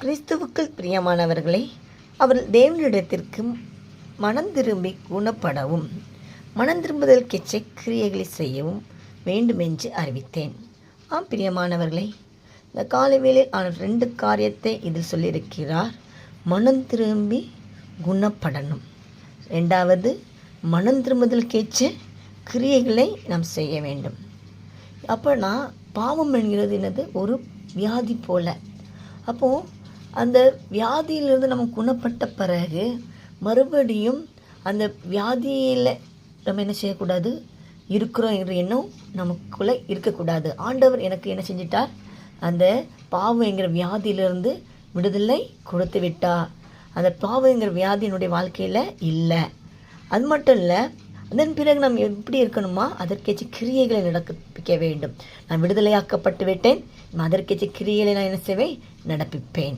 கிறிஸ்துவுக்குள் பிரியமானவர்களே, அவர் தேவனிடத்திற்கு மனம் திரும்பி குணப்படவும் மனம் திரும்புதலுக்கேற்ற கிரியைகளை செய்யவும் வேண்டுமென்று அறிவித்தேன். பிரியமானவர்களே, இந்த காலை வேளையில் அவர் 2 காரியத்தை இதில் சொல்லியிருக்கிறார். மனம் திரும்பி குணப்படணும். 2வது, மனம் திரும்புதலுக்கேற்ற கிரியைகளை நாம் செய்ய வேண்டும். அப்போனா பாவம் என்கிறது என்னது? ஒரு வியாதி போல. அப்போது அந்த வியாதியிலிருந்து நம்ம குணப்பட்ட பிறகு மறுபடியும் அந்த வியாதியில் நம்ம என்ன செய்யக்கூடாது? இருக்கிறோம் என்ற எண்ணம் நமக்குள்ளே இருக்கக்கூடாது. ஆண்டவர் எனக்கு என்ன செஞ்சிட்டார்? அந்த பாவங்கிற வியாதியிலிருந்து விடுதலை கொடுத்து விட்டார். அந்த பாவங்கிற வியாதி என்னுடைய வாழ்க்கையில் இல்லை. அது மட்டும் இல்லை, அதன் பிறகு நாம் எப்படி இருக்கணுமா? அதற்கேற்ற கிரியைகளை நடப்பிக்க வேண்டும். நான் விடுதலையாக்கப்பட்டு விட்டேன், அதற்கேற்ற கிரியைகளை நான் என்ன செய்வேன்? நடப்பிப்பேன்.